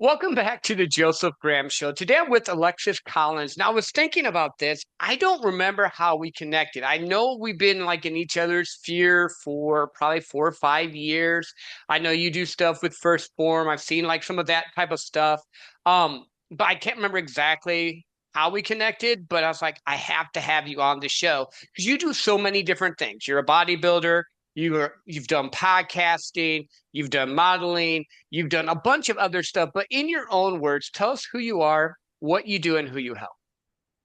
Welcome back to the Joseph Graham Show. Today I'm with Alexis Collins. Now, I was thinking about this. I don't remember how we connected. I know we've been like in each other's sphere for probably 4 or 5 years. I know you do stuff with First Form. I've seen like some of that type of stuff. But I can't remember exactly how we connected, but I was like, I have to have you on the show because you do so many different things. You're a bodybuilder. You've done podcasting, you've done modeling, you've done a bunch of other stuff, but in your own words, tell us who you are, what you do, and who you help.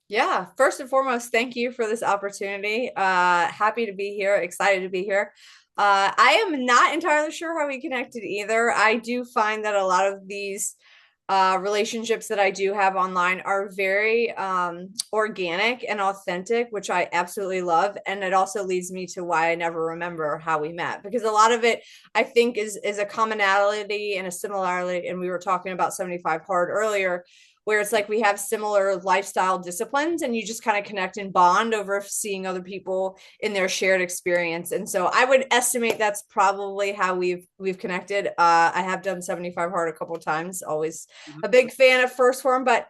Yeah, first and foremost, thank you for this opportunity. Happy to be here, excited to be here. I am not entirely sure how we connected either. I do find that a lot of these relationships that I do have online are very organic and authentic, which I absolutely love. And it also leads me to why I never remember how we met, because a lot of it I think is a commonality and a similarity. And we were talking about 75 hard earlier, where it's like we have similar lifestyle disciplines and you just kind of connect and bond over seeing other people in their shared experience. And so I would estimate that's probably how we've connected. I have done 75 hard a couple of times, always Mhm. a big fan of First Form, but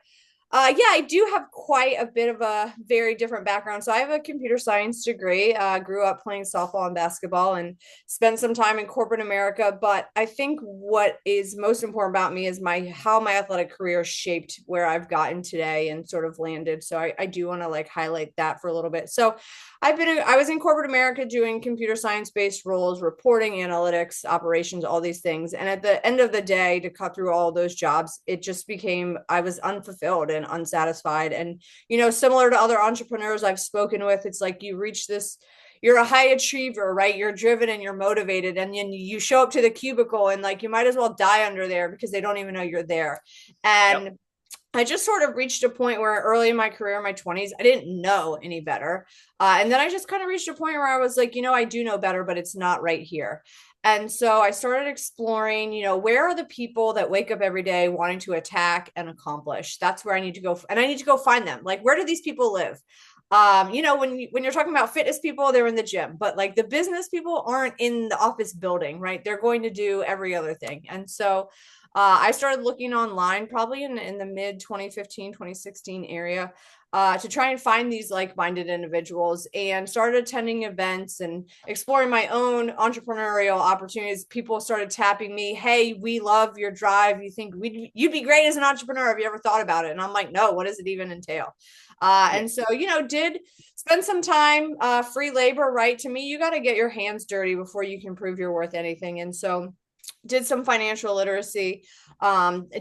yeah, I do have quite a bit of a very different background. So I have a computer science degree. Grew up playing softball and basketball, and spent some time in corporate America. But I think what is most important about me is my how my athletic career shaped where I've gotten today and sort of landed. So I do want to like highlight that for a little bit. So I was in corporate America doing computer science based roles, reporting, analytics, operations, all these things. And at the end of the day, to cut through all those jobs, it just became I was unfulfilled and unsatisfied. And similar to other entrepreneurs I've spoken with, it's like you reach this you're a high achiever, right? You're driven and you're motivated. And then you show up to the cubicle and like you might as well die under there because they don't even know you're there. Yep. And I just sort of reached a point where early in my career, in my 20s, I didn't know any better. And then I just kind of reached a point where I was like, I do know better, but it's not right here. And so I started exploring, where are the people that wake up every day wanting to attack and accomplish? That's where I need to go. And I need to go find them. Like, where do these people live? When you're talking about fitness people, they're in the gym, but like the business people aren't in the office building, right? They're going to do every other thing. And so I started looking online probably in the mid 2015, 2016 area to try and find these like minded individuals, and started attending events and exploring my own entrepreneurial opportunities. People started tapping me, hey, we love your drive. You think you'd be great as an entrepreneur. Have you ever thought about it? And I'm like, no, what does it even entail? Yeah. And so, did spend some time free labor, right? To me, you got to get your hands dirty before you can prove you're worth anything. And so, did some financial literacy,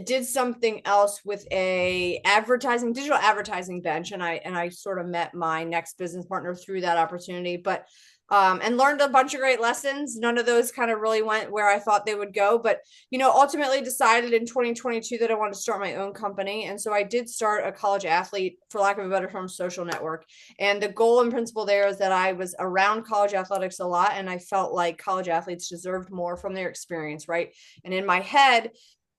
did something else with a digital advertising bench, and I sort of met my next business partner through that opportunity. But and learned a bunch of great lessons. None of those kind of really went where I thought they would go, but ultimately decided in 2022 that I wanted to start my own company. And so I did start a college athlete, for lack of a better term, social network. And the goal and principle there is that I was around college athletics a lot, and I felt like college athletes deserved more from their experience, right? And in my head,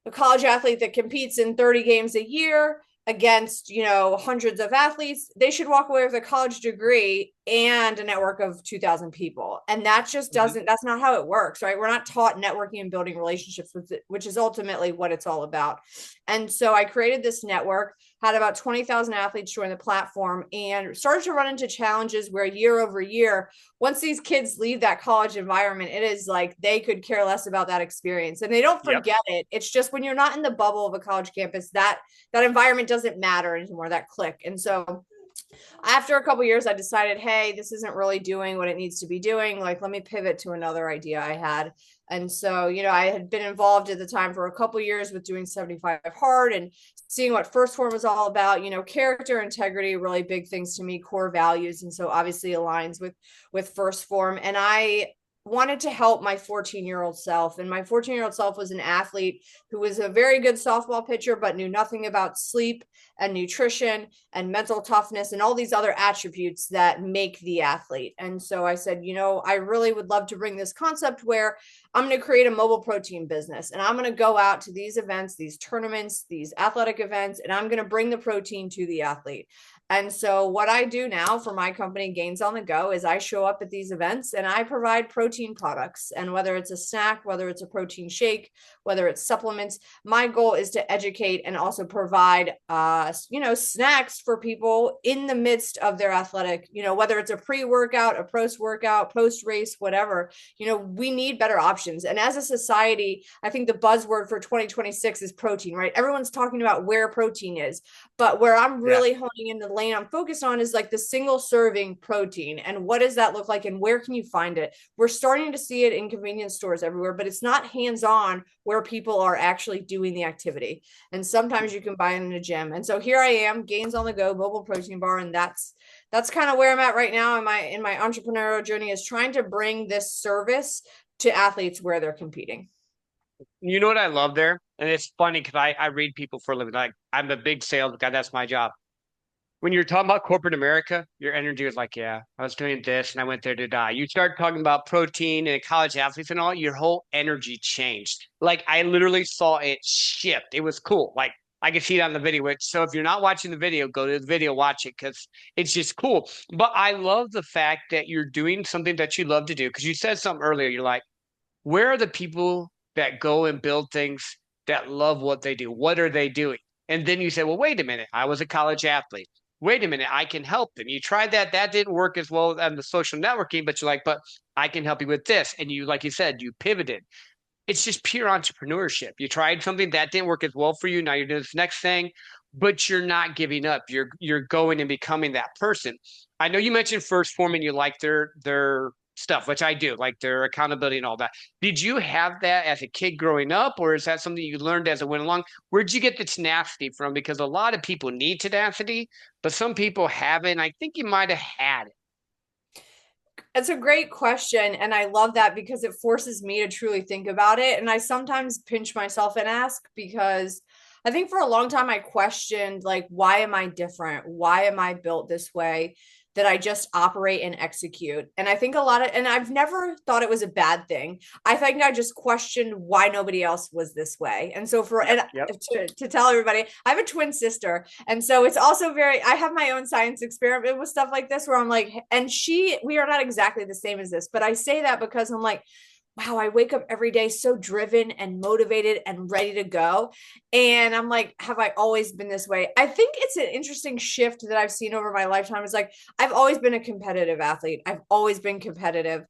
a college athlete that competes in 30 games a year against hundreds of athletes, they should walk away with a college degree and a network of 2,000 people. And that just Mhm. doesn't that's not how it works, right? We're not taught networking and building relationships with it, which is ultimately what it's all about. And so I created this network, had about 20,000 athletes join the platform, and started to run into challenges where year over year, once these kids leave that college environment, it is like they could care less about that experience, and they don't Yep. forget it. It's just when you're not in the bubble of a college campus, that environment doesn't matter anymore, that click. And so after a couple years, I decided, hey, this isn't really doing what it needs to be doing. Like, let me pivot to another idea I had. And so, I had been involved at the time for a couple years with doing 75 hard and seeing what First Form was all about. Character, integrity, really big things to me, core values. And so obviously aligns with First Form. And I wanted to help my 14-year-old self. And my 14-year-old self was an athlete who was a very good softball pitcher, but knew nothing about sleep and nutrition and mental toughness and all these other attributes that make the athlete. And so I said, I really would love to bring this concept where I'm going to create a mobile protein business, and I'm going to go out to these events, these tournaments, these athletic events, and I'm going to bring the protein to the athlete. And so what I do now for my company, Gains on the Go, is I show up at these events and I provide protein products. And whether it's a snack, whether it's a protein shake, whether it's supplements. My goal is to educate and also provide, snacks for people in the midst of their athletic, whether it's a pre-workout, a post-workout, post-race, whatever. We need better options. And as a society, I think the buzzword for 2026 is protein, right? Everyone's talking about where protein is, but where I'm Yeah. really honing in the lane I'm focused on is like the single serving protein. And what does that look like? And where can you find it? We're starting to see it in convenience stores everywhere, but it's not hands-on where people are actually doing the activity. And sometimes you can buy it in a gym. And so here I am, Gains on the Go mobile protein bar, and that's kind of where I'm at right now in my entrepreneurial journey, is trying to bring this service to athletes where they're competing. You know what I love there? And it's funny because I read people for a living. Like I'm a big sales guy. That's my job. When you're talking about corporate America, your energy is like, yeah, I was doing this and I went there to die. You start talking about protein and college athletes and all, your whole energy changed. Like I literally saw it shift. It was cool. Like I could see it on the video. So if you're not watching the video, go to the video, watch it because it's just cool. But I love the fact that you're doing something that you love to do because you said something earlier. You're like, where are the people that go and build things that love what they do? What are they doing? And then you say, well, wait a minute. I was a college athlete. Wait a minute. I can help them. You tried that. That didn't work as well on the social networking, but you're like, but I can help you with this. And you, like you said, you pivoted. It's just pure entrepreneurship. You tried something that didn't work as well for you. Now you're doing this next thing, but you're not giving up. You're going and becoming that person. I know you mentioned First Form and you like their stuff, which I do, like their accountability and all that. Did you have that as a kid growing up, or is that something you learned as it went along? Where'd you get the tenacity from? Because a lot of people need tenacity, but some people haven't. I think you might have had it. It's a great question. And I love that because it forces me to truly think about it. And I sometimes pinch myself and ask, because I think for a long time I questioned, like, why am I different? Why am I built this way? That I just operate and execute. And I think and I've never thought it was a bad thing. I think I just questioned why nobody else was this way. And so Yep, yep. to tell everybody, I have a twin sister. And so it's also I have my own science experiment with stuff like this where I'm like, and we are not exactly the same as this, but I say that because I'm like, wow, I wake up every day so driven and motivated and ready to go. And I'm like, have I always been this way? I think it's an interesting shift that I've seen over my lifetime. It's like, I've always been a competitive athlete. I've always been competitive.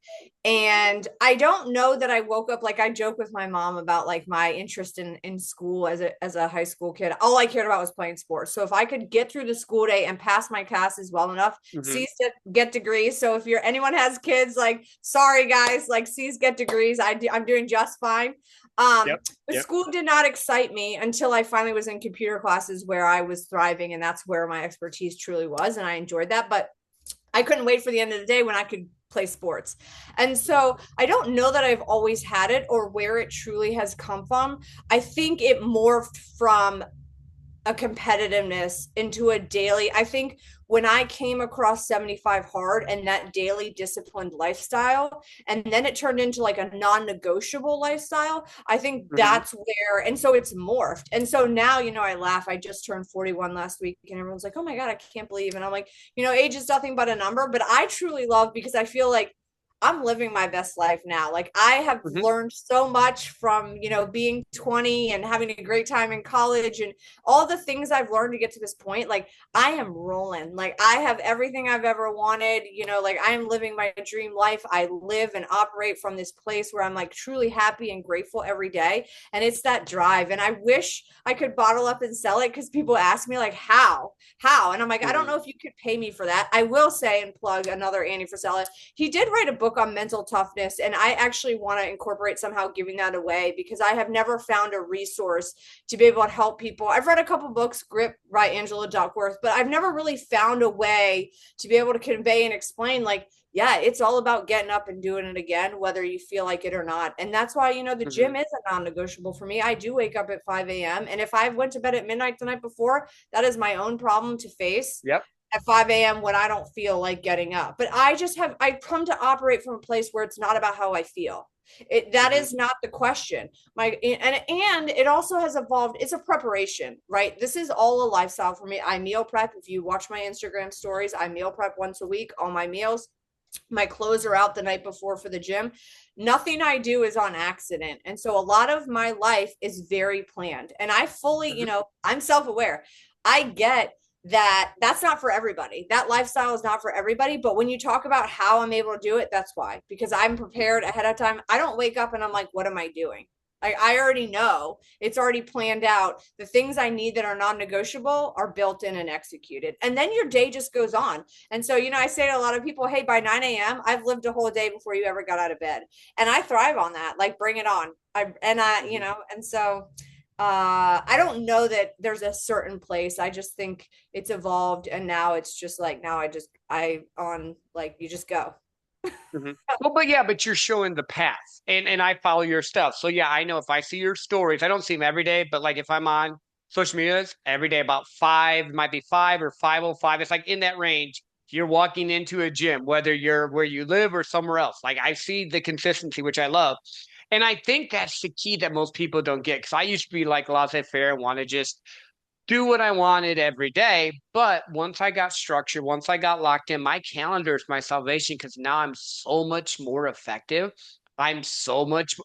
And I don't know that I woke up, like I joke with my mom about like my interest in school as a high school kid. All I cared about was playing sports. So if I could get through the school day and pass my classes well enough, Hmm. C's get degrees. So if anyone has kids, like, sorry guys, like C's get degrees. I'm doing just fine. Yep, But yep. school did not excite me until I finally was in computer classes where I was thriving, and that's where my expertise truly was, and I enjoyed that. But I couldn't wait for the end of the day when I could play sports. And so I don't know that I've always had it or where it truly has come from. I think it morphed from a competitiveness into a daily. I think when I came across 75 hard and that daily disciplined lifestyle, and then it turned into like a non-negotiable lifestyle, I think Hmm. that's where, and so it's morphed. And so now, I laugh. I just turned 41 last week and everyone's like, oh my God, I can't believe. And I'm like, age is nothing but a number, but I truly love, because I feel like I'm living my best life now. Like I have Hmm. learned so much from, being 20 and having a great time in college and all the things I've learned to get to this point. Like I am rolling. Like I have everything I've ever wanted, like I am living my dream life. I live and operate from this place where I'm like truly happy and grateful every day. And it's that drive. And I wish I could bottle up and sell it, because people ask me like, how? And I'm like, I don't Hmm. know if you could pay me for that. I will say, and plug another Andy Frisella, he did write a book on mental toughness, and I actually want to incorporate somehow giving that away, because I have never found a resource to be able to help people. I've read a couple books, Grip by Angela Duckworth, but I've never really found a way to be able to convey and explain, like, yeah, it's all about getting up and doing it again, whether you feel like it or not. And that's why, the Hmm. gym is a non-negotiable for me. I do wake up at 5 a.m. And if I went to bed at midnight the night before, that is my own problem to face Yep. at 5 a.m. when I don't feel like getting up. But I've come to operate from a place where it's not about how I feel. That Hmm. is not the question. And it also has evolved. It's a preparation, right? This is all a lifestyle for me. I meal prep. If you watch my Instagram stories, I meal prep once a week, all my meals. My clothes are out the night before for the gym. Nothing I do is on accident. And so a lot of my life is very planned. And I fully, Hmm. I'm self aware. I get that that's not for everybody. That lifestyle is not for everybody. But when you talk about how I'm able to do it, that's why, because I'm Hmm. prepared ahead of time. I don't wake up and I'm like, what am I doing? I already know it's already planned out. The things I need that are non-negotiable are built in and executed. And then your day just goes on. And so, I say to a lot of people, hey, by 9 a.m., I've lived a whole day before you ever got out of bed. And I thrive on that. Like, bring it on. Hmm. And so I don't know that there's a certain place. I just think it's evolved. And now it's just like, now you just go. Hmm. Well, but yeah, but you're showing the path, and I follow your stuff. So yeah, I know if I see your stories, I don't see them every day, but like if I'm on social medias every day, about five, might be 5 or 5:05. It's like in that range. You're walking into a gym, whether you're where you live or somewhere else. Like I see the consistency, which I love. And I think that's the key that most people don't get. Because I used to be like laissez-faire and want to just do what I wanted every day. But once I got structured, once I got locked in, my calendar is my salvation because now I'm so much more effective. I'm so much,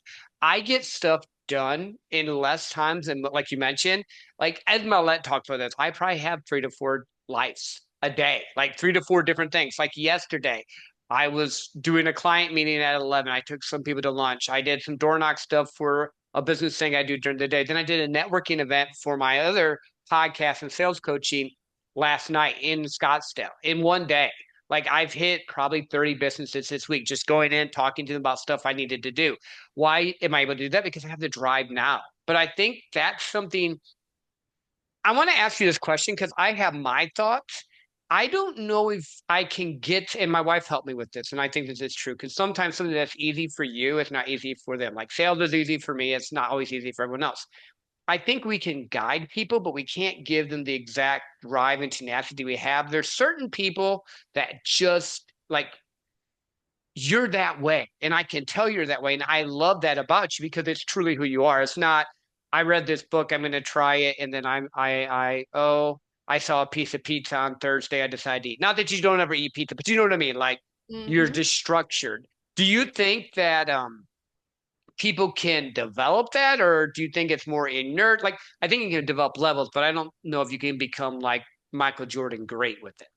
I get stuff done in less times than, like you mentioned, like Ed Mylett talked about this. I probably have 3 to 4 lives a day, like 3 to 4 different things. Like yesterday, I was doing a client meeting at 11. I took some people to lunch. I did some door knock stuff for a business thing I do during the day. Then I did a networking event for my other podcast and sales coaching last night in Scottsdale in one day. Like I've hit probably 30 businesses this week, just going in, talking to them about stuff I needed to do. Why am I able to do that? Because I have the drive now. But I think that's something I want to ask you this question because I have my thoughts. I don't know if I can get, and my wife helped me with this, and I think this is true because sometimes something that's easy for you is not easy for them. Like sales is easy for me, it's not always easy for everyone else. I think we can guide people, but we can't give them the exact drive and tenacity we have. There's certain people that just like you're that way, and I can tell you're that way, and I love that about you because it's truly who you are. It's not I read this book, I'm going to try it, and then I saw a piece of pizza on Thursday, I decided to eat. Not that you don't ever eat pizza, but you know what I mean. Like you're Mm-hmm. just structured. Do you think that people can develop that, or do you think it's more inert? Like, I think you can develop levels, but I don't know if you can become like Michael Jordan great with it.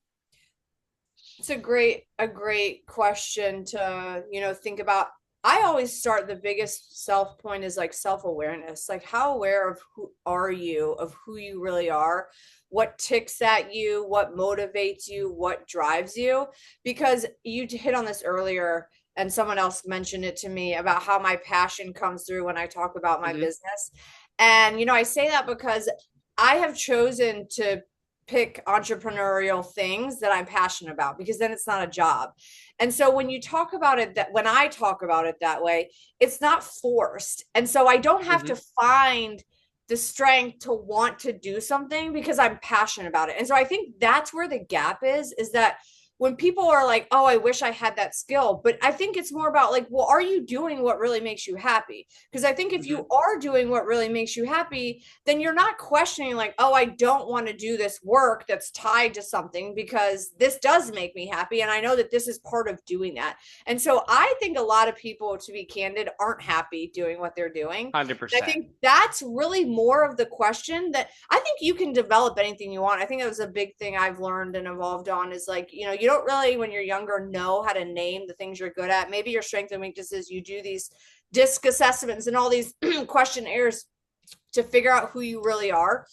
It's a great question to, think about. I always start the biggest self point is like self-awareness. Like how aware of who are you, of who you really are, what ticks at you, what motivates you, what drives you? Because you hit on this earlier and someone else mentioned it to me about how my passion comes through when I talk about my Hmm. business. And I say that because I have chosen to pick entrepreneurial things that I'm passionate about because then it's not a job. And so when I talk about it that way, it's not forced. And so I don't have Hmm. to find the strength to want to do something because I'm passionate about it. And so I think that's where the gap is that when people are like, oh, I wish I had that skill. But I think it's more about like, well, are you doing what really makes you happy? Because I think if Hmm. you are doing what really makes you happy, then you're not questioning like, oh, I don't want to do this work that's tied to something because this does make me happy. And I know that this is part of doing that. And so I think a lot of people, to be candid, aren't happy doing what they're doing. And I 100%. think that's really more of the question that I think you can develop anything you want. I think that was a big thing I've learned and evolved on is like, you don't really, when you're younger, know how to name the things you're good at. Maybe your strength and weaknesses, you do these disc assessments and all these questionnaires to figure out who you really are.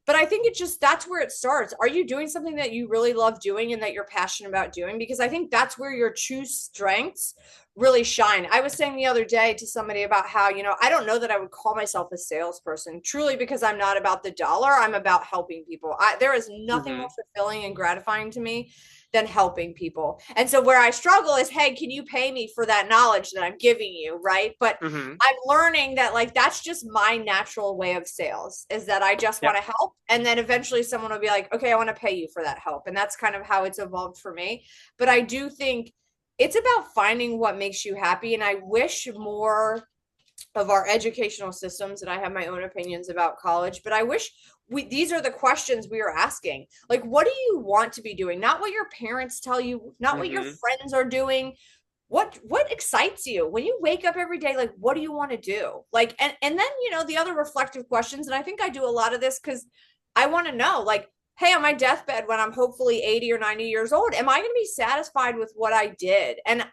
But I think that's where it starts. Are you doing something that you really love doing and that you're passionate about doing? Because I think that's where your true strengths really shine. I was saying the other day to somebody about how, I don't know that I would call myself a salesperson truly because I'm not about the dollar. I'm about helping people. There is nothing more Hmm. fulfilling and gratifying to me than helping people. And so where I struggle is, hey, can you pay me for that knowledge that I'm giving you? Right. But Hmm. I'm learning that like that's just my natural way of sales is that I just Yeah. want to help. And then eventually someone will be like, okay, I want to pay you for that help. And that's kind of how it's evolved for me. But I do think it's about finding what makes you happy. And I wish more of our educational systems, and I have my own opinions about college, but I wish these are the questions we are asking. Like, what do you want to be doing? Not what your parents tell you, not what your Hmm. friends are doing. What excites you when you wake up every day? Like, what do you want to do? Like, and then, the other reflective questions, and I think I do a lot of this because I want to know, like, hey, on my deathbed when I'm hopefully 80 or 90 years old, am I going to be satisfied with what I did? And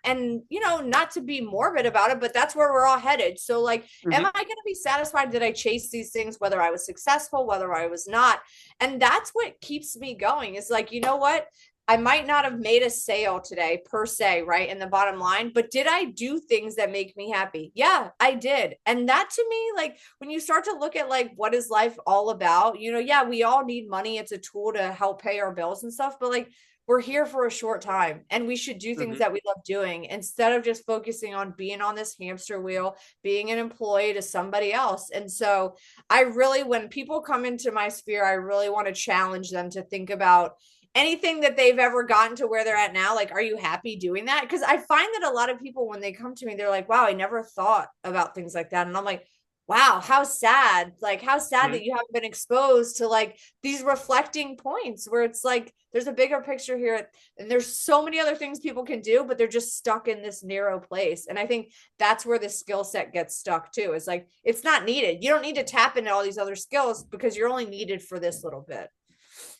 not to be morbid about it, but that's where we're all headed. So, like, am Hmm. I going to be satisfied that I chased these things, whether I was successful, whether I was not? And that's what keeps me going, is like, you know what, I might not have made a sale today per se, right? In the bottom line, but did I do things that make me happy? Yeah, I did. And that, to me, like, when you start to look at like what is life all about, yeah, we all need money. It's a tool to help pay our bills and stuff, but like, we're here for a short time and we should do things Hmm. that we love doing instead of just focusing on being on this hamster wheel, being an employee to somebody else. And so I really, when people come into my sphere, I really want to challenge them to think about anything that they've ever gotten to where they're at now. Like, are you happy doing that? Because I find that a lot of people, when they come to me, they're like, wow, I never thought about things like that. And I'm like, wow, how sad. Like, how sad Hmm. that you haven't been exposed to like these reflecting points where it's like there's a bigger picture here, and there's so many other things people can do, but they're just stuck in this narrow place. And I think that's where the skill set gets stuck too. Is like, it's not needed. You don't need to tap into all these other skills because you're only needed for this little bit.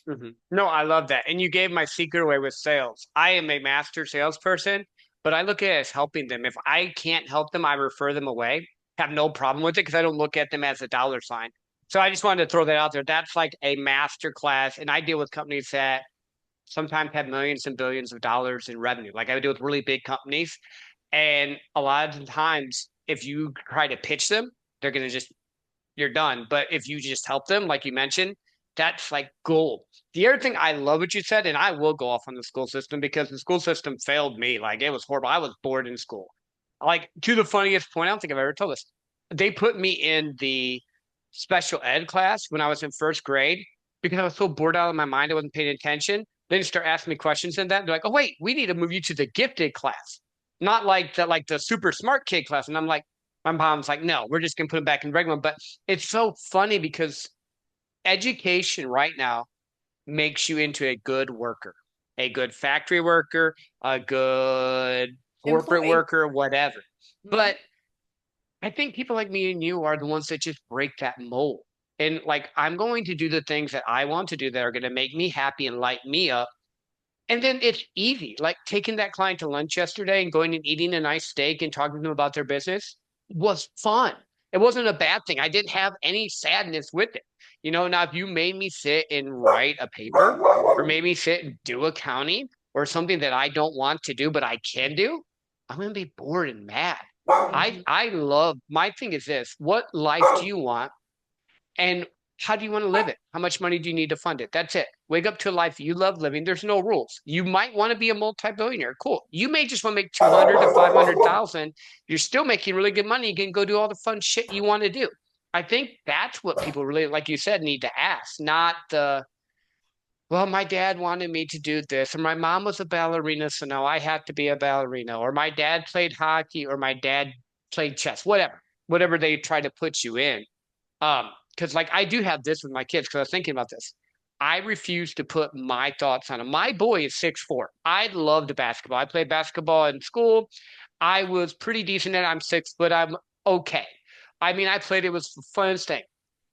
Hmm. No, I love that. And you gave my secret away with sales. I am a master salesperson, but I look at it as helping them. If I can't help them, I refer them away. Have no problem with it because I don't look at them as a dollar sign. So I just wanted to throw that out there. That's like a master class. And I deal with companies that sometimes have millions and billions of dollars in revenue. Like I deal with really big companies. And a lot of the times, if you try to pitch them, they're going to just you're done. But if you just help them, like you mentioned, that's like gold. The other thing I love what you said, and I will go off on the school system because the school system failed me. Like it was horrible. I was bored in school. Like to the funniest point, I don't think I've ever told this. They put me in the special ed class when I was in first grade because I was so bored out of my mind. I wasn't paying attention. They start asking me questions in that. They're like, "Oh wait, we need to move you to the gifted class, not like the super smart kid class." And I'm like, my mom's like, "No, we're just gonna put him back in regular one." But it's so funny because education right now makes you into a good worker, a good factory worker, a good corporate Employee. worker, whatever. Mm-hmm. But I think people like me and you are the ones that just break that mold. And like, I'm going to do the things that I want to do that are going to make me happy and light me up. And then it's easy. Like taking that client to lunch yesterday and going and eating a nice steak and talking to them about their business was fun. It wasn't a bad thing. I didn't have any sadness with it. Now if you made me sit and write a paper or made me sit and do accounting or something that I don't want to do, but I can do, I'm going to be bored and mad. I love my thing is this. What life do you want? And how do you want to live it? How much money do you need to fund it? That's it. Wake up to a life you love living. There's no rules. You might want to be a multi-billionaire. Cool. You may just want to make 200 to 500,000. You're still making really good money. You can go do all the fun shit you want to do. I think that's what people really, like you said, need to ask, not the, well, my dad wanted me to do this, or my mom was a ballerina, so now I have to be a ballerina, or my dad played hockey, or my dad played chess, whatever they try to put you in. Because like I do have this with my kids because I was thinking about this. I refuse to put my thoughts on them. My boy is 6'4". I loved basketball. I played basketball in school. I was pretty decent at it. I'm 6 foot. I'm okay. I mean, I played it was the funnest thing.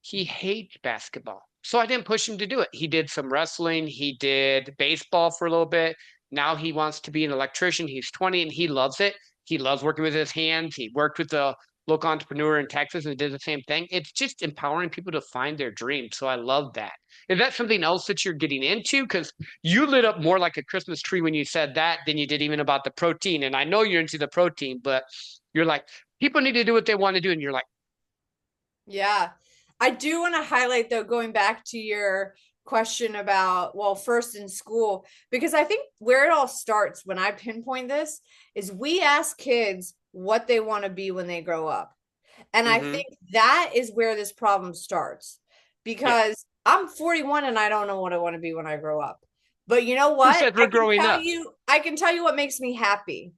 He hates basketball. So I didn't push him to do it. He did some wrestling. He did baseball for a little bit. Now he wants to be an electrician. He's 20 and he loves it. He loves working with his hands. He worked with the local entrepreneur in Texas and did the same thing. It's just empowering people to find their dreams. So I love that. Is that something else that you're getting into? Because you lit up more like a Christmas tree when you said that than you did even about the protein. And I know you're into the protein, but you're like, people need to do what they want to do. And you're like, Yeah. I do want to highlight, though, going back to your question about, well, first in school, because I think where it all starts when I pinpoint this is we ask kids what they want to be when they grow up. And I mm-hmm. think that is where this problem starts Yeah. because I'm 41 and I don't know what I want to be when I grow up. But you know Who what? said we're growing up? I can tell you what makes me happy.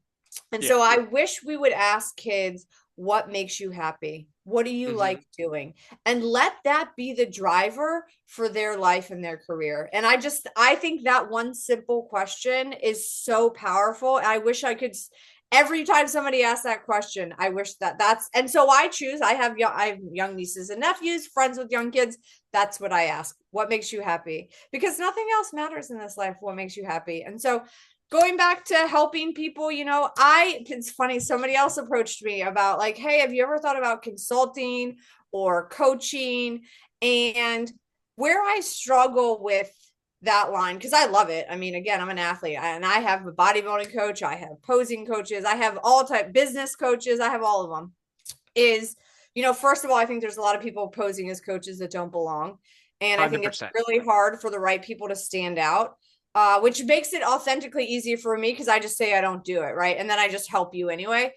And Yeah. so I wish we would ask kids, what makes you happy? What do you Hmm. like doing? And let that be the driver for their life and their career. And I think that one simple question is so powerful. And I wish I could, every time somebody asks that question, I wish and so I have young nieces and nephews, friends with young kids. That's what I ask. What makes you happy? Because nothing else matters in this life. What makes you happy? And so going back to helping people, it's funny, somebody else approached me about like, hey, have you ever thought about consulting or coaching? And where I struggle with that line, because I love it. I mean, again, I'm an athlete and I have a bodybuilding coach, I have posing coaches, I have all type business coaches, I have all of them. Is, first of all, I think there's a lot of people posing as coaches that don't belong. And I think it's 100%. really hard for the right people to stand out, which makes it authentically easier for me because I just say I don't do it, right? And then I just help you anyway.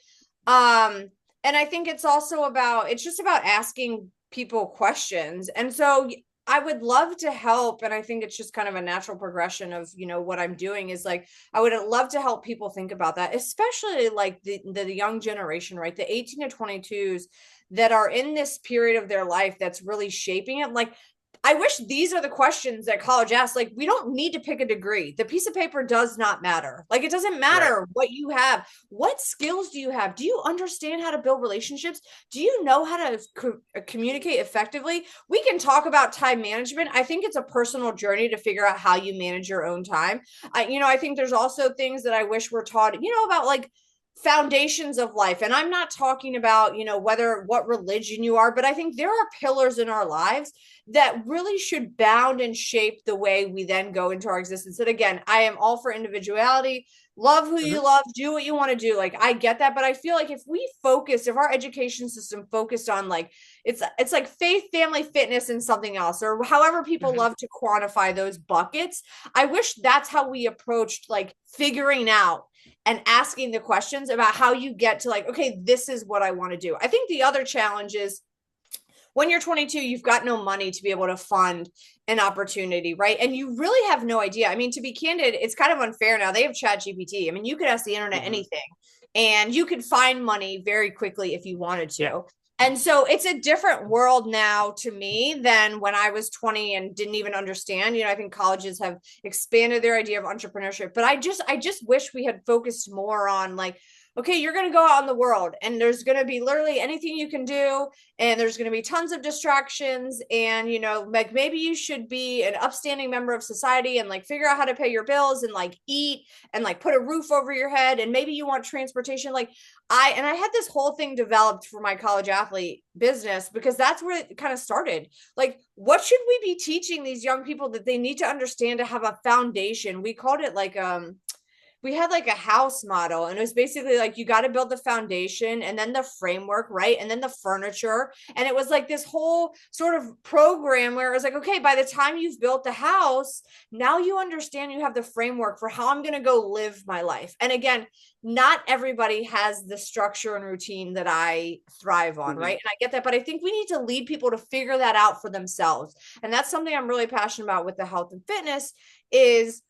And I think it's just about asking people questions. And so I would love to help. And I think it's just kind of a natural progression of, what I'm doing is like, I would love to help people think about that, especially like the young generation, right? The 18 to 22s that are in this period of their life that's really shaping it. Like, I wish these are the questions that college asks. Like, we don't need to pick a degree. The piece of paper does not matter. Like, it doesn't Right. matter what you have. What skills do you have? Do you understand how to build relationships? Do you know how to communicate effectively? We can talk about time management. I think it's a personal journey to figure out how you manage your own time. I think there's also things that I wish were taught, about like foundations of life. And I'm not talking about, what religion you are, but I think there are pillars in our lives that really should bound and shape the way we then go into our existence. And again, I am all for individuality. Love who Hmm. you love, do what you want to do. Like, I get that, but I feel like if our education system focused on like it's like faith, family, fitness, and something else, or however people Hmm. love to quantify those buckets. I wish that's how we approached like figuring out and asking the questions about how you get to like, okay, this is what I want to do. I think the other challenge is when you're 22, you've got no money to be able to fund an opportunity, right? And you really have no idea. I mean, to be candid, it's kind of unfair now. They have Chat GPT. I mean, you could ask the internet Hmm. anything and you could find money very quickly if you wanted Yeah. to. And so it's a different world now to me than when I was 20 and didn't even understand. I think colleges have expanded their idea of entrepreneurship, but I just wish we had focused more on like, okay, you're going to go out in the world and there's going to be literally anything you can do, and there's going to be tons of distractions, and like maybe you should be an upstanding member of society and like figure out how to pay your bills and like eat and like put a roof over your head, and maybe you want transportation. Like, I had this whole thing developed for my college athlete business because that's where it kind of started. Like, what should we be teaching these young people that they need to understand to have a foundation? We called it like we had like a house model, and it was basically like you got to build the foundation and then the framework, right? And then the furniture. And it was like this whole sort of program where it was like, okay, by the time you've built the house, now you understand you have the framework for how I'm going to go live my life. And again, not everybody has the structure and routine that I thrive on, right? Hmm. And I get that, but I think we need to lead people to figure that out for themselves. And that's something I'm really passionate about with the health and fitness is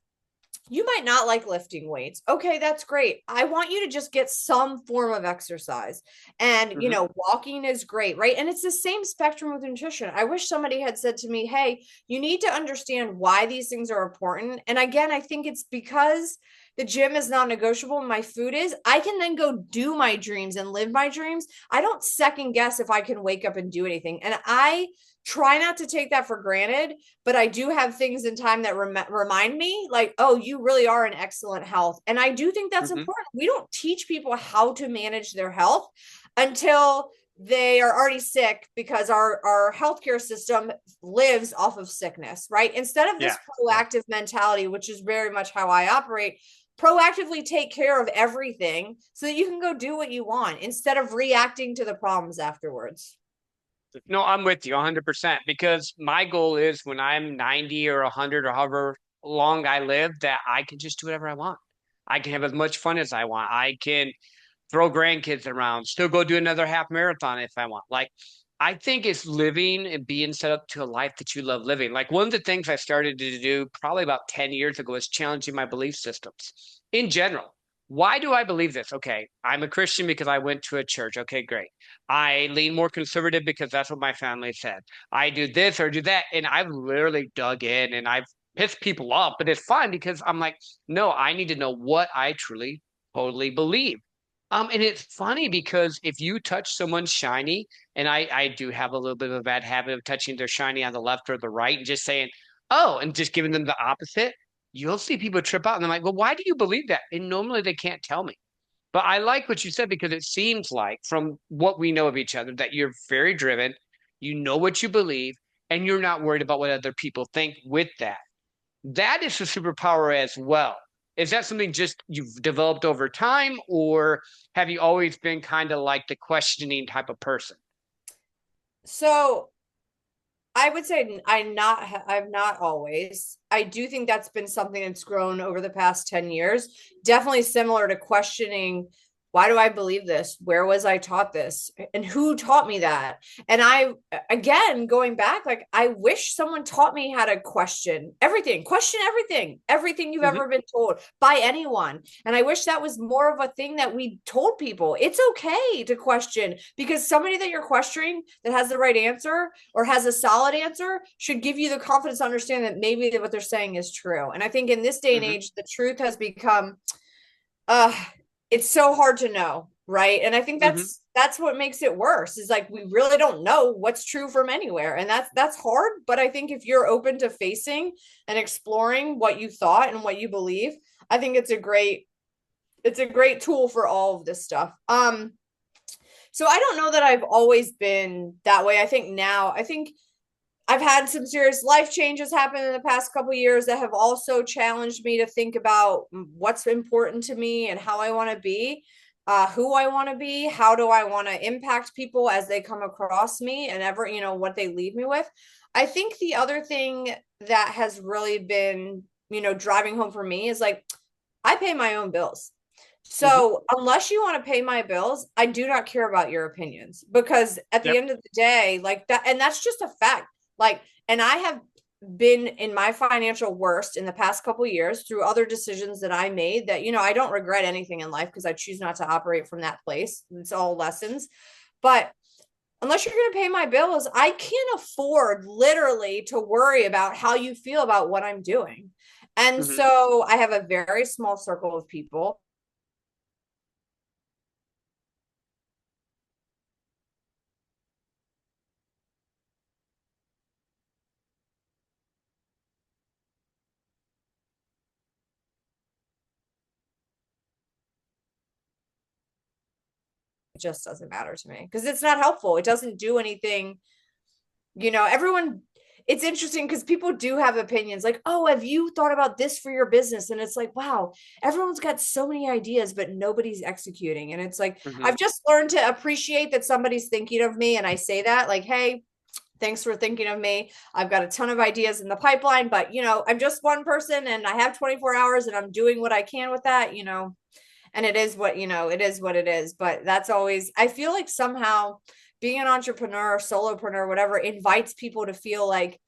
you might not like lifting weights. Okay, that's great. I want you to just get some form of exercise. And, Hmm. walking is great, right? And it's the same spectrum with nutrition. I wish somebody had said to me, hey, you need to understand why these things are important. And again, I think it's because the gym is non negotiable and my food is, I can then go do my dreams and live my dreams. I don't second guess if I can wake up and do anything. And I try not to take that for granted, but I do have things in time that remind me like, oh, you really are in excellent health. And I do think that's Hmm. important. We don't teach people how to manage their health until they are already sick because our healthcare system lives off of sickness, right? Instead of Yeah. this Yeah. proactive mentality, which is very much how I operate, proactively take care of everything so that you can go do what you want instead of reacting to the problems afterwards. No, I'm with you 100% because my goal is when I'm 90 or 100 or however long I live, that I can just do whatever I want. I can have as much fun as I want. I can throw grandkids around, still go do another half marathon if I want. Like, I think it's living and being set up to a life that you love living. Like, one of the things I started to do probably about 10 years ago was challenging my belief systems in general. Why do I believe this? Okay, I'm a Christian because I went to a church. Okay, great. I lean more conservative because that's what my family said. I do this or do that. And I've literally dug in and I've pissed people off, but it's fine because I'm like, no, I need to know what I truly, totally believe. And it's funny because if you touch someone's shiny, and I do have a little bit of a bad habit of touching their shiny on the left or the right and just saying, oh, and just giving them the opposite, you'll see people trip out and they're like, well, why do you believe that? And normally they can't tell me. But I like what you said because it seems like from what we know of each other that you're very driven, you know what you believe, and you're not worried about what other people think with that. That is a superpower as well. Is that something just you've developed over time, or have you always been kind of like the questioning type of person? So I would say I'm not always. I do think that's been something that's grown over the past 10 years. Definitely similar to questioning, why do I believe this? Where was I taught this? And who taught me that? And I, again, going back, like, I wish someone taught me how to question everything you've Hmm. ever been told by anyone. And I wish that was more of a thing that we told people. It's okay to question, because somebody that you're questioning that has the right answer or has a solid answer should give you the confidence to understand that maybe what they're saying is true. And I think in this day and Hmm. age, the truth has become uh it's so hard to know, right? And I think Hmm. that's what makes it worse, is like we really don't know what's true from anywhere. And that's hard, but I think if you're open to facing and exploring what you thought and what you believe, I think it's a great tool for all of this stuff. So I don't know that I've always been that way. I think I've had some serious life changes happen in the past couple years that have also challenged me to think about what's important to me and how I want to be, who I want to be, how do I want to impact people as they come across me, and ever, what they leave me with. I think the other thing that has really been, driving home for me is like, I pay my own bills. Hmm. So, unless you want to pay my bills, I do not care about your opinions, because at the Yep. end of the day, like that, and that's just a fact. Like, and I have been in my financial worst in the past couple years through other decisions that I made that, I don't regret anything in life because I choose not to operate from that place. It's all lessons. But unless you're going to pay my bills, I can't afford literally to worry about how you feel about what I'm doing. And Hmm. so I have a very small circle of people. It just doesn't matter to me because it's not helpful. It doesn't do anything. Everyone, it's interesting because people do have opinions like, oh, have you thought about this for your business? And it's like, wow, everyone's got so many ideas, but nobody's executing. And it's like, Hmm. I've just learned to appreciate that somebody's thinking of me. And I say that, like, hey, thanks for thinking of me. I've got a ton of ideas in the pipeline, but I'm just one person and I have 24 hours and I'm doing what I can with that, and it is it is what it is. But that's always, I feel like somehow being an entrepreneur, solopreneur, whatever, invites people to feel like,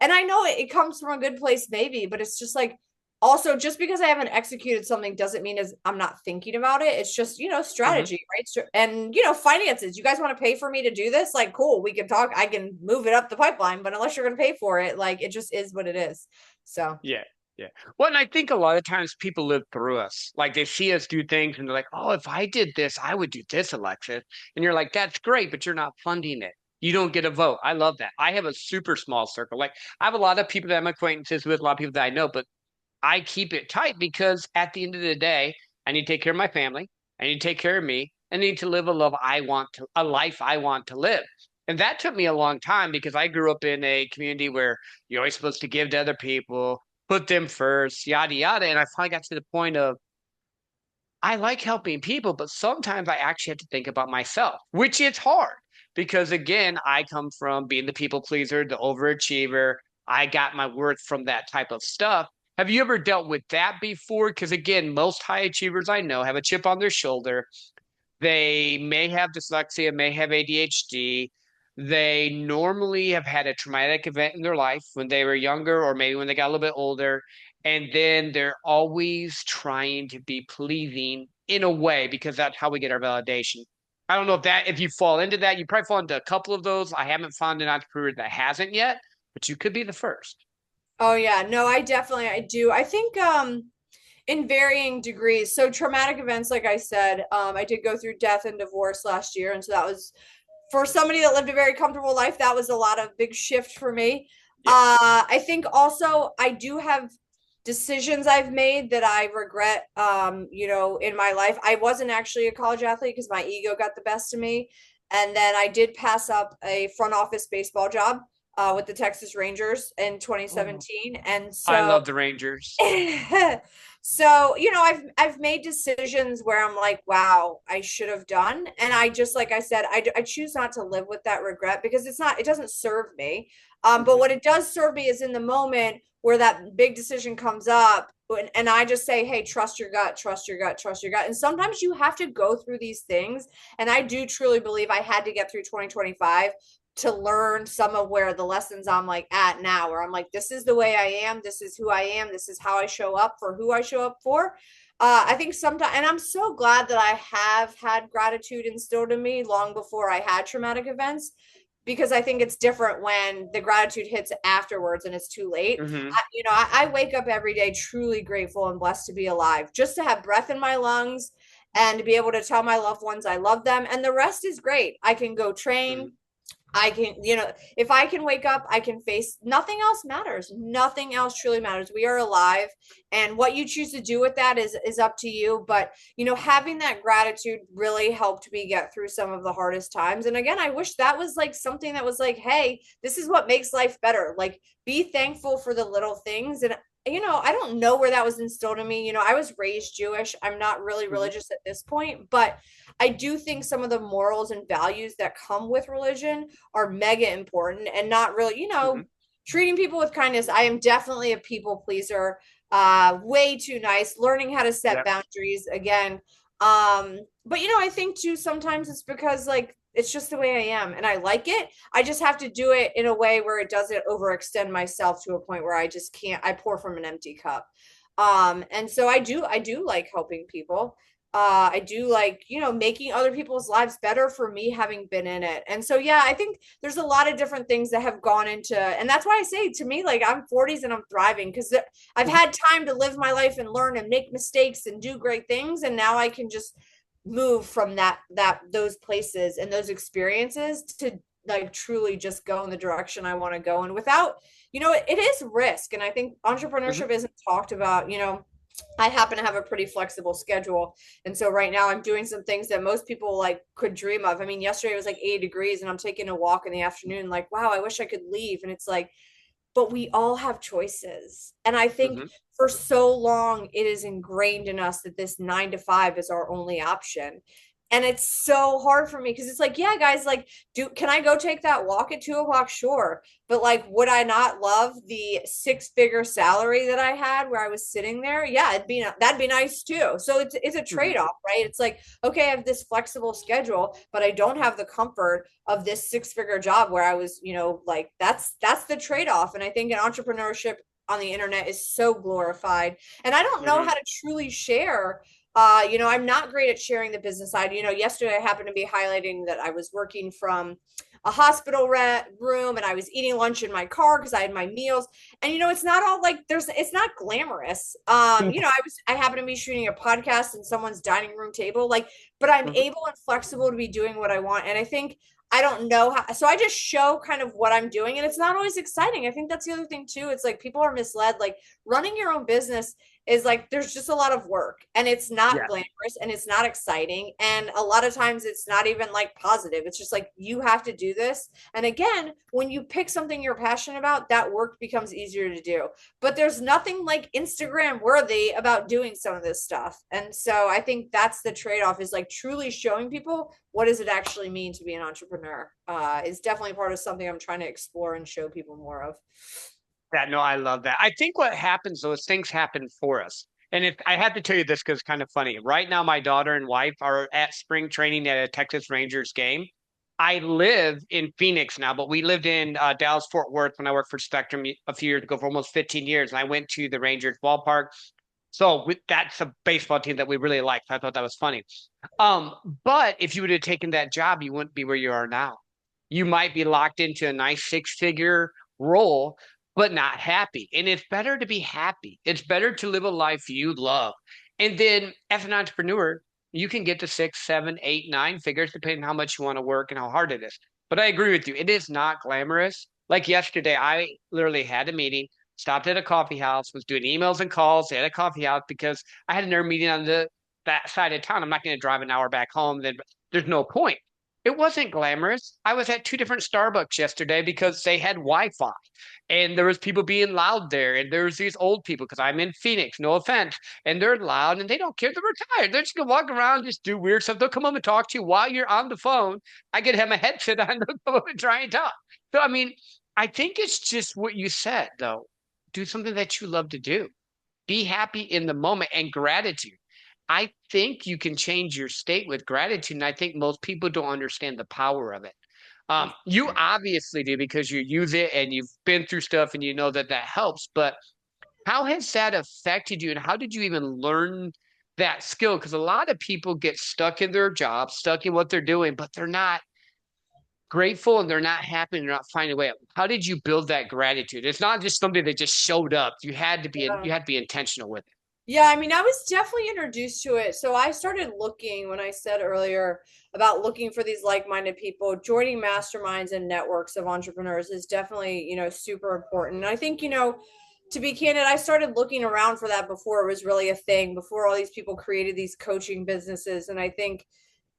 and I know it comes from a good place maybe, but it's just like, also, just because I haven't executed something doesn't mean as I'm not thinking about it. It's just, Hmm. strategy, right? And finances. You guys want to pay for me to do this? Like, cool, we can talk. I can move it up the pipeline, but unless you're going to pay for it, like, it just is what it is. So Yeah. Yeah. Well, and I think a lot of times people live through us. Like they see us do things and they're like, oh, if I did this, I would do this, Alexis. And you're like, that's great, but you're not funding it. You don't get a vote. I love that. I have a super small circle. Like I have a lot of people that I'm acquaintances with, a lot of people that I know, but I keep it tight because at the end of the day, I need to take care of my family. I need to take care of me. I need to live a life I want to live. And that took me a long time because I grew up in a community where you're always supposed to give to other people, put them first, yada, yada. And I finally got to the point of, I like helping people, but sometimes I actually have to think about myself, which is hard because again, I come from being the people pleaser, the overachiever. I got my worth from that type of stuff. Have you ever dealt with that before? Because again, most high achievers I know have a chip on their shoulder. They may have dyslexia, may have ADHD. They normally have had a traumatic event in their life when they were younger or maybe when they got a little bit older. And then they're always trying to be pleasing in a way because that's how we get our validation. I don't know if you fall into that, you probably fall into a couple of those. I haven't found an entrepreneur that hasn't yet, but you could be the first. Oh yeah, no, I do. I think in varying degrees. So traumatic events, like I said, I did go through death and divorce last year, and so that was for somebody that lived a very comfortable life, that was a lot of big shift for me. Yeah. I think also I do have decisions I've made that I regret, in my life. I wasn't actually a college athlete because my ego got the best of me. And then I did pass up a front office baseball job with the Texas Rangers in Oh, 2017. And I so love the Rangers. so, I've made decisions where I'm like, wow, I should have done. And I just, like I said, I choose not to live with that regret because it doesn't serve me. But Mhm. what it does serve me is in the moment where that big decision comes up and I just say, hey, trust your gut, trust your gut, trust your gut. And sometimes you have to go through these things. And I do truly believe I had to get through 2025 to learn some of where the lessons I'm like at now, where I'm like, this is the way I am, this is who I am, this is how I show up for who I show up for. I think sometimes, and I'm so glad that I have had gratitude instilled in me long before I had traumatic events, because I think it's different when the gratitude hits afterwards and it's too late. Mhm. I wake up every day truly grateful and blessed to be alive, just to have breath in my lungs and to be able to tell my loved ones I love them. And the rest is great. I can go train. Mhm. I can, if I can wake up, I can face nothing else matters. Nothing else truly matters. We are alive, and what you choose to do with that is up to you. But having that gratitude really helped me get through some of the hardest times. And again, I wish that was like something that was like, hey, this is what makes life better. Like, be thankful for the little things. And I don't know where that was instilled in me. I was raised Jewish. I'm not really Mhm. religious at this point, but I do think some of the morals and values that come with religion are mega important and not really, Mhm. treating people with kindness. I am definitely a people pleaser, way too nice, learning how to set Yep. boundaries again. But I think too sometimes it's because like it's just the way I am and I like it. I just have to do it in a way where it doesn't overextend myself to a point where I just can't, I pour from an empty cup. And so I do like helping people. I do like, making other people's lives better for me having been in it. And so, yeah, I think there's a lot of different things that have gone into, and that's why I say to me, like, I'm 40s and I'm thriving because I've Mhm. had time to live my life and learn and make mistakes and do great things. And now I can just move from those places and those experiences to like truly just go in the direction I want to go. And without, it is risk. And I think Mhm. entrepreneurship isn't talked about, I happen to have a pretty flexible schedule. And so right now I'm doing some things that most people like could dream of. I mean, yesterday it was like 80 degrees and I'm taking a walk in the afternoon, like, wow, I wish I could leave. And it's like, but we all have choices. And I think Mhm. for so long, it is ingrained in us that this 9 to 5 is our only option. And it's so hard for me because it's like, yeah, guys, like, can I go take that walk at 2 o'clock? Sure. But like, would I not love the 6-figure salary that I had where I was sitting there? Yeah, that'd be nice too. So it's a Mhm. trade-off, right? It's like, okay, I have this flexible schedule, but I don't have the comfort of this 6-figure job where I was, like that's the trade-off. And I think in entrepreneurship on the internet is so glorified. And I don't know Mhm. how to truly share. I'm not great at sharing the business side. Yesterday I happened to be highlighting that I was working from a hospital room and I was eating lunch in my car because I had my meals. And it's not all like it's not glamorous. I happen to be shooting a podcast in someone's dining room table, like, but I'm Mhm. able and flexible to be doing what I want. And I think I don't know how, so I just show kind of what I'm doing, and it's not always exciting. I think that's the other thing too. It's like people are misled. Like, running your own business is like there's just a lot of work, and it's not Yeah. glamorous, and it's not exciting, and a lot of times it's not even like positive. It's just like you have to do this. And again, when you pick something you're passionate about, that work becomes easier to do. But there's nothing like Instagram worthy about doing some of this stuff. And so I think that's the trade-off, is like truly showing people what does it actually mean to be an entrepreneur. Is definitely part of something I'm trying to explore and show people more of. Yeah, no, I love that. I think what happens, those things happen for us. And if I have to tell you this because it's kind of funny. Right now, my daughter and wife are at spring training at a Texas Rangers game. I live in Phoenix now, but we lived in Dallas Fort Worth when I worked for Spectrum a few years ago for almost 15 years. And I went to the Rangers ballpark. So that's a baseball team that we really liked. I thought that was funny. Um, but if you would have taken that job, you wouldn't be where you are now. You might be locked into a nice six-figure role, but not happy. And it's better to be happy. It's better to live a life you love. And then as an entrepreneur, you can get to six, seven, eight, nine figures, depending on how much you want to work and how hard it is. But I agree with you. It is not glamorous. Like yesterday, I literally had a meeting, stopped at a coffee house, was doing emails and calls at a coffee house because I had another meeting on that side of town. I'm not going to drive an hour back home. Then there's no point. It wasn't glamorous. I was at two different Starbucks yesterday because they had Wi-Fi and there was people being loud there. And there was these old people because I'm in Phoenix, no offense. And they're loud and they don't care. They're retired. They're just gonna walk around, just do weird stuff. They'll come up and talk to you while you're on the phone. I could have my headset on, they'll come up and try and talk. So I mean, I think it's just what you said, though. Do something that you love to do. Be happy in the moment and gratitude. I think you can change your state with gratitude. And I think most people don't understand the power of it. You obviously do because you use it and you've been through stuff and you know that that helps. But how has that affected you and how did you even learn that skill? Because a lot of people get stuck in their job, stuck in what they're doing, but they're not grateful and they're not happy and they're not finding a way up. How did you build that gratitude? It's not just something that just showed up. You had to be intentional with it. Yeah, I mean, I was definitely introduced to it. So I started looking when I said earlier about looking for these like-minded people, joining masterminds and networks of entrepreneurs is definitely, super important. And I think, to be candid, I started looking around for that before it was really a thing, before all these people created these coaching businesses. And I think,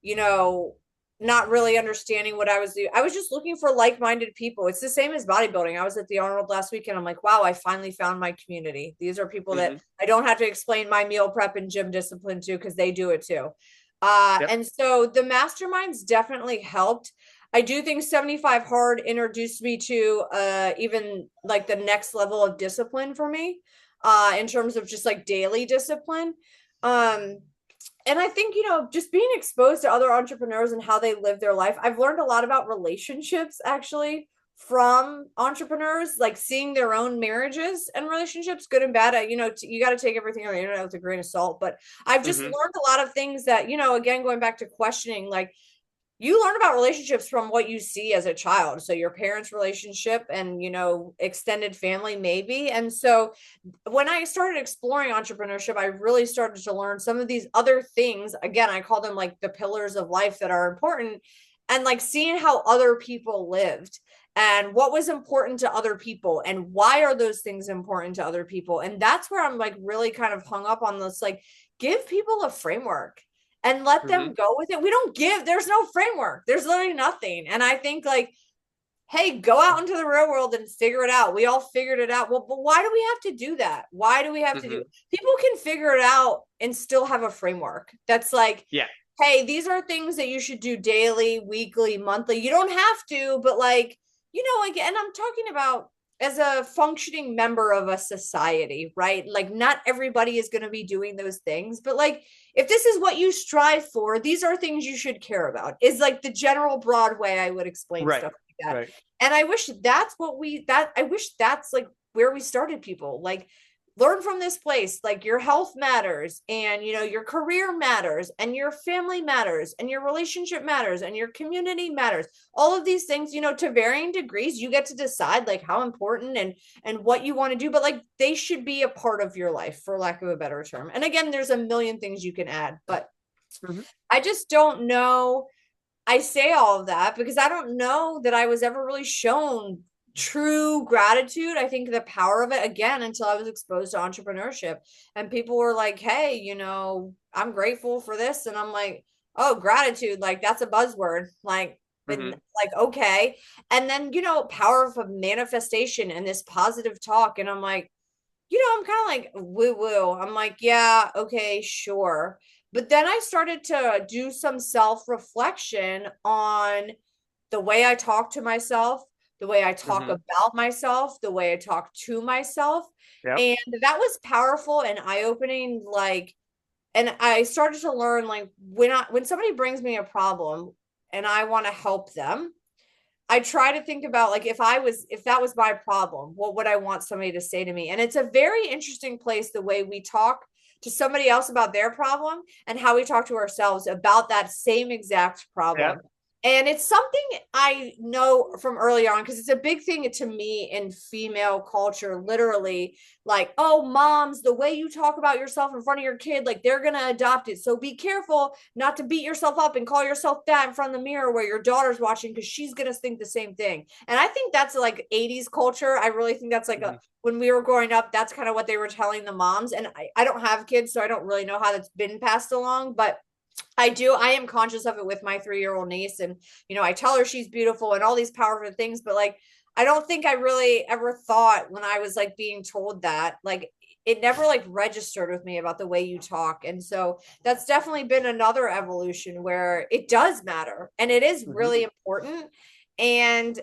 you know, not really understanding what I was doing. I was just looking for like-minded people. It's the same as bodybuilding. I was at the Arnold last week and I'm like, wow, I finally found my community. These are people that Hmm. I don't have to explain my meal prep and gym discipline to because they do it too. Yep. And so the masterminds definitely helped. I do think 75 Hard introduced me to even like the next level of discipline for me in terms of just like daily discipline. Um, and I think, just being exposed to other entrepreneurs and how they live their life, I've learned a lot about relationships actually from entrepreneurs, like seeing their own marriages and relationships, good and bad. You got to take everything on the internet with a grain of salt, but I've just Hmm. learned a lot of things that, again, going back to questioning, like you learn about relationships from what you see as a child. So your parents' relationship and, extended family, maybe. And so when I started exploring entrepreneurship, I really started to learn some of these other things. Again, I call them like the pillars of life that are important and like seeing how other people lived and what was important to other people and why are those things important to other people. And that's where I'm like really kind of hung up on this, like give people a framework and let Hmm. them go with it. We don't give, there's no framework. There's literally nothing. And I think like, hey, go out into the real world and figure it out. We all figured it out. Well, but why do we have to do that? Why do we have to do Hmm. it? People can figure it out and still have a framework that's like, Yeah. hey, these are things that you should do daily, weekly, monthly. You don't have to, but like, like, and I'm talking about as a functioning member of a society, right? Like, not everybody is going to be doing those things, but like, if this is what you strive for, these are things you should care about, is like the general broad way I would explain Right. stuff like that. Right. And I wish I wish that's like where we started people. Like, learn from this place, like your health matters and your career matters and your family matters and your relationship matters and your community matters, all of these things, to varying degrees. You get to decide like how important and what you want to do, but like they should be a part of your life, for lack of a better term. And again, there's a million things you can add, but Hmm. I just don't know. I say all of that because I don't know that I was ever really shown true gratitude. I think the power of it, again, until I was exposed to entrepreneurship and people were like, hey, I'm grateful for this. And I'm like, oh, gratitude, like that's a buzzword. Like, been Hmm. like, okay. And then, power of manifestation and this positive talk. And I'm like, I'm kind of like woo woo. I'm like, yeah, okay, sure. But then I started to do some self reflection on the way I talk to myself, the way I talk Hmm. about myself, the way I talk to myself. Yep. And that was powerful and eye opening. Like, and I started to learn like when somebody brings me a problem, and I want to help them, I try to think about like if that was my problem, what would I want somebody to say to me? And it's a very interesting place the way we talk to somebody else about their problem and how we talk to ourselves about that same exact Yeah. problem. And it's something I know from early on because it's a big thing to me in female culture, literally. Like, oh, moms, the way you talk about yourself in front of your kid, like they're going to adopt it. So be careful not to beat yourself up and call yourself fat in front of the mirror where your daughter's watching because she's going to think the same thing. And I think that's like 80s culture. I really think that's like Mhm. when we were growing up, that's kind of what they were telling the moms. And I don't have kids, so I don't really know how that's been passed along. But I am conscious of it with my 3-year-old niece. And, I tell her she's beautiful and all these powerful things, but like, I don't think I really ever thought when I was like being told that, like, it never like registered with me about the way you talk. And so that's definitely been another evolution where it does matter and it is Mhm. really important. And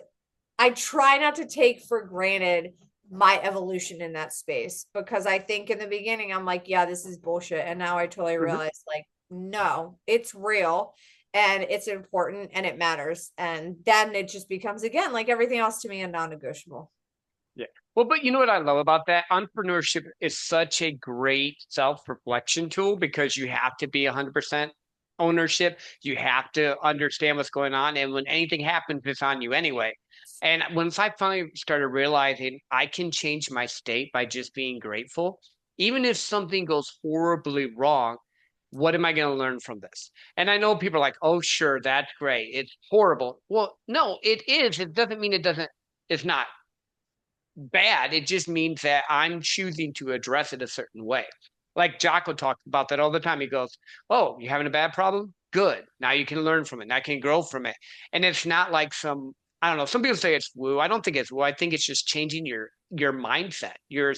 I try not to take for granted my evolution in that space because I think in the beginning I'm like, yeah, this is bullshit. And now I totally Mhm. realize like, no, it's real and it's important and it matters. And then it just becomes again like everything else to me a non-negotiable. Yeah. Well, but you know what I love about that? Entrepreneurship is such a great self-reflection tool because you have to be 100% ownership. You have to understand what's going on. And when anything happens, it's on you anyway. And once I finally started realizing I can change my state by just being grateful, even if something goes horribly wrong, what am I going to learn from this? And I know people are like, oh, sure, that's great. It's horrible. Well, no, it is. It doesn't mean it's not bad. It just means that I'm choosing to address it a certain way. Like Jocko talks about that all the time. He goes, "Oh, you're having a bad problem? Good. Now you can learn from it. Now I can grow from it." And it's not like I don't know. Some people say it's woo. I don't think it's woo. I think it's just changing your mindset, your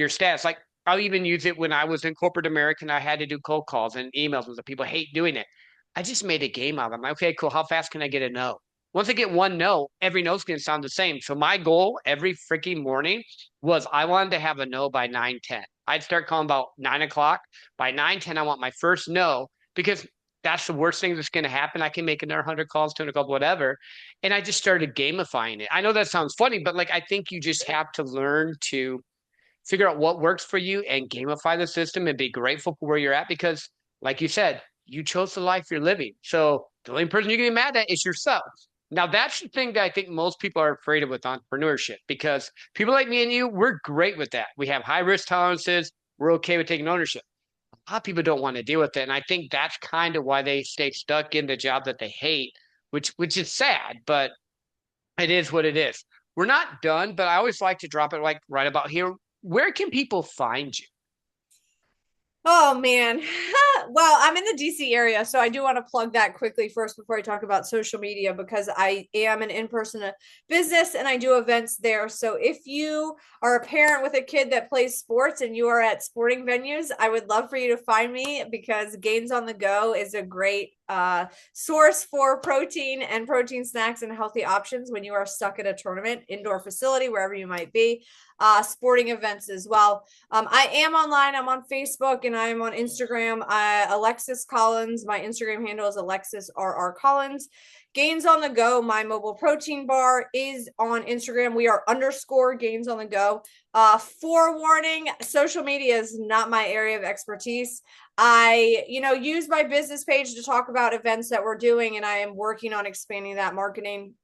status. Like I'll even use it when I was in corporate America and I had to do cold calls and emails, and the people hate doing it. I just made a game out of it. I'm like, okay, cool. How fast can I get a no? Once I get one no, every no's going to sound the same. So my goal every freaking morning was I wanted to have a no by 9:10. I'd start calling about 9 o'clock. By 9:10, I want my first no because that's the worst thing that's going to happen. I can make another 100 calls, 200 calls, whatever. And I just started gamifying it. I know that sounds funny, but like I think you just have to learn to figure out what works for you and gamify the system and be grateful for where you're at because, like you said, you chose the life you're living. So the only person you can be mad at is yourself. Now, that's the thing that I think most people are afraid of with entrepreneurship because people like me and you, we're great with that. We have high risk tolerances. We're okay with taking ownership. A lot of people don't want to deal with it. And I think that's kind of why they stay stuck in the job that they hate, which is sad, but it is what it is. We're not done, but I always like to drop it like right about here. Where can people find you? Oh man. Well, I'm in the DC area, so I do want to plug that quickly first before I talk about social media because I am an in-person business and I do events there. So if you are a parent with a kid that plays sports and you are at sporting venues, I would love for you to find me because Gains on the Go is a great source for protein and protein snacks and healthy options when you are stuck at a tournament, indoor facility, wherever you might be, sporting events as well. I am online. I'm on Facebook and I'm on Instagram. Alexis Collins. My Instagram handle is Alexis RR Collins. Gains on the Go, my mobile protein bar, is on Instagram. We are underscore Gains on the Go. Forewarning, social media is not my area of expertise. I, use my business page to talk about events that we're doing, and I am working on expanding that marketing.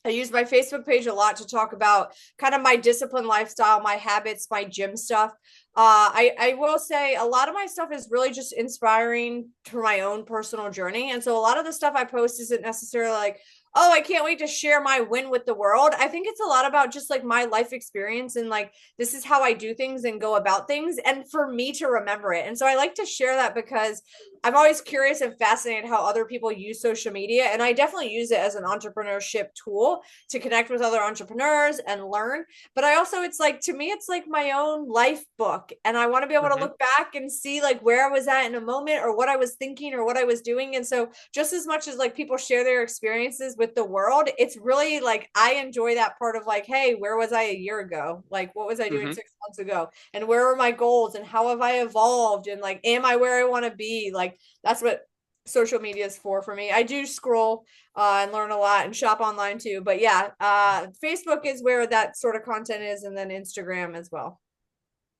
I use my Facebook page a lot to talk about kind of my discipline lifestyle, my habits, my gym stuff. I will say a lot of my stuff is really just inspiring for my own personal journey. And so a lot of the stuff I post isn't necessarily like, oh, I can't wait to share my win with the world. I think it's a lot about just like my life experience and like this is how I do things and go about things and for me to remember it. And so I like to share that because I'm always curious and fascinated how other people use social media. And I definitely use it as an entrepreneurship tool to connect with other entrepreneurs and learn. But I also, it's like, to me, it's like my own life book. And I want to be able to Mhm. look back and see like where I was at in a moment or what I was thinking or what I was doing. And so, just as much as like people share their experiences with the world, it's really like I enjoy that part of like, hey, where was I a year ago? Like, what was I doing Mhm. 6 months ago? And where are my goals and how have I evolved? And like, am I where I want to be? Like, that's what social media is for me. I do scroll and learn a lot and shop online too. But yeah, Facebook is where that sort of content is, and then Instagram as well.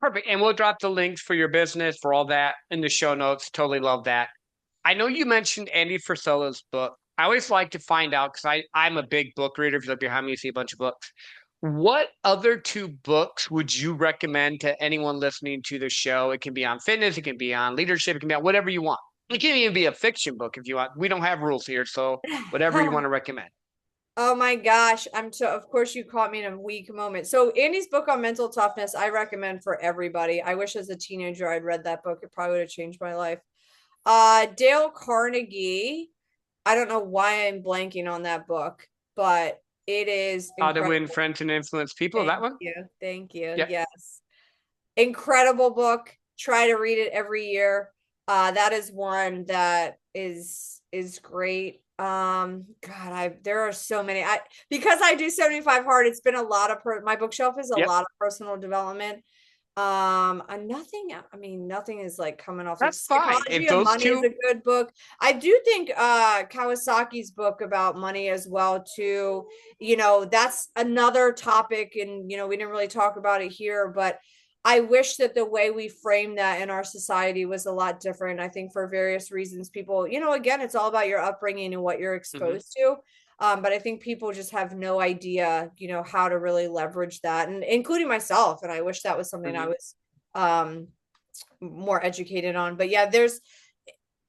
Perfect. And we'll drop the links for your business for all that in the show notes. Totally love that. I know you mentioned Andy Frisella's book. I always like to find out because I'm a big book reader. If you look behind me, you see a bunch of books. What other two books would you recommend to anyone listening to the show? It can be on fitness, it can be on leadership, it can be on whatever you want. It can even be a fiction book if you want. We don't have rules here, so whatever you want to recommend. Oh my gosh. I'm so, of course you caught me in a weak moment. So Andy's book on mental toughness, I recommend for everybody. I wish as a teenager I'd read that book. It probably would have changed my life. Dale Carnegie. I don't know why I'm blanking on that book, but it is How to Win incredible. Friends and Influence People, that Thank one? you. Thank you. Yep. Yes. Incredible book. Try to read it every year. That is one that is great. God, I there are so many. I because I do 75 hard, it's been a lot of my bookshelf is a Yep. lot of personal development. And nothing, I mean, nothing is like coming off like That's fine. If Psychology of those Money is two, a good book. I do think Kawasaki's book about money as well too. That's another topic, and we didn't really talk about it here, but I wish that the way we frame that in our society was a lot different. I think for various reasons, people, again, it's all about your upbringing and what you're mhm, exposed to. But I think people just have no idea, how to really leverage that, and including myself. And I wish that was something I mhm. was um, more educated on. But yeah, there's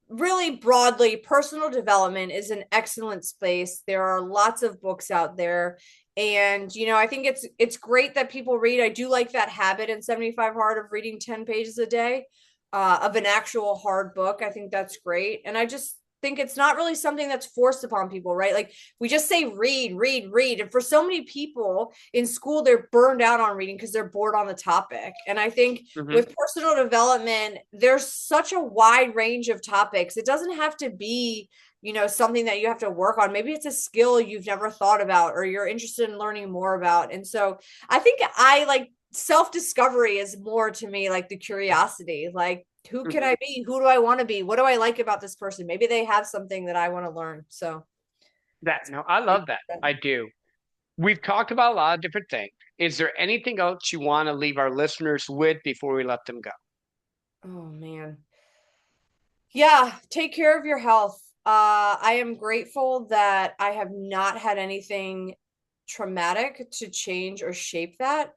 really broadly, personal development is an excellent space. There are lots of books out there. And I think it's great that people read. I do like that habit in 75 hard of reading 10 pages a day of an actual hard book. I think that's great. And I just think it's not really something that's forced upon people, right? Like we just say read, read, read. And for so many people in school, they're burned out on reading because they're bored on the topic. And I think Mhm. with personal development, there's such a wide range of topics. It doesn't have to be, something that you have to work on. Maybe it's a skill you've never thought about or you're interested in learning more about. And so I think I like self-discovery is more to me like the curiosity, like who can Mhm. I be? Who do I want to be? What do I like about this person? Maybe they have something that I want to learn. So That no, I love that. I do. We've talked about a lot of different things. Is there anything else you want to leave our listeners with before we let them go? oh man. Yeah, take care of your health. I am grateful that I have not had anything traumatic to change or shape that.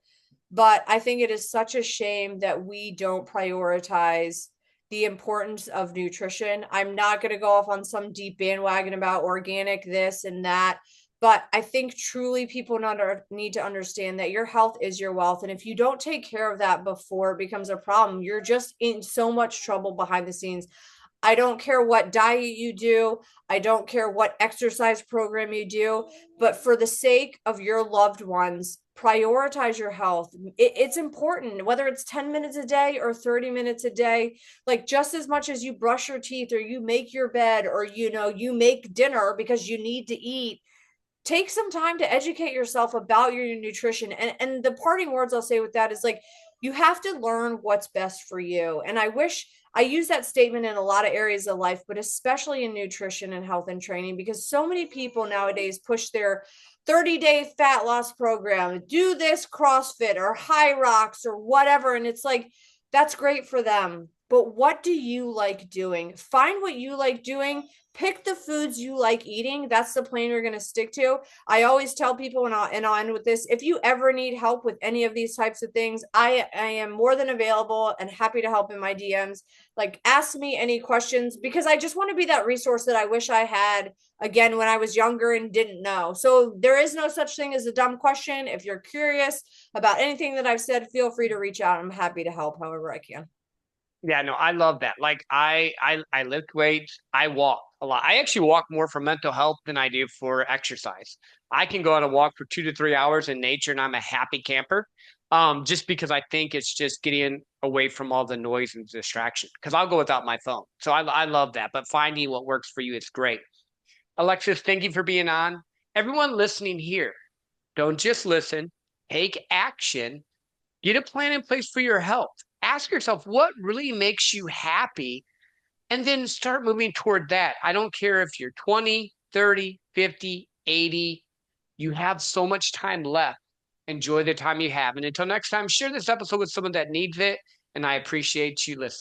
But I think it is such a shame that we don't prioritize the importance of nutrition. I'm not going to go off on some deep bandwagon about organic this and that. But I think truly people need to understand that your health is your wealth. And if you don't take care of that before it becomes a problem, you're just in so much trouble behind the scenes. I don't care what diet you do. I don't care what exercise program you do, but for the sake of your loved ones, prioritize your health. It's important, whether it's 10 minutes a day or 30 minutes a day, like just as much as you brush your teeth or you make your bed or, you make dinner because you need to eat. Take some time to educate yourself about your nutrition. And the parting words I'll say with that is like you have to learn what's best for you. And I wish I use that statement in a lot of areas of life, but especially in nutrition and health and training, because so many people nowadays push their 30-day fat loss program, do this CrossFit or high rocks or whatever. And it's like, that's great for them. But what do you like doing? Find what you like doing. Pick the foods you like eating. That's the plan you're going to stick to. I always tell people, and I'll end with this, if you ever need help with any of these types of things, I am more than available and happy to help in my DMs. Like, ask me any questions because I just want to be that resource that I wish I had again when I was younger and didn't know. So there is no such thing as a dumb question. If you're curious about anything that I've said, feel free to reach out. I'm happy to help however I can. Yeah, no, I love that. Like I lift weights, I walk a lot. I actually walk more for mental health than I do for exercise. I can go on a walk for 2 to 3 hours in nature and I'm a happy camper. Just because I think it's just getting away from all the noise and distraction. Because I'll go without my phone. So I love that. But finding what works for you is great. Alexis, thank you for being on. Everyone listening here, don't just listen, take action. Get a plan in place for your health. Ask yourself what really makes you happy and then start moving toward that. I don't care if you're 20, 30, 50, 80, you have so much time left. Enjoy the time you have. And until next time, share this episode with someone that needs it. And I appreciate you listening.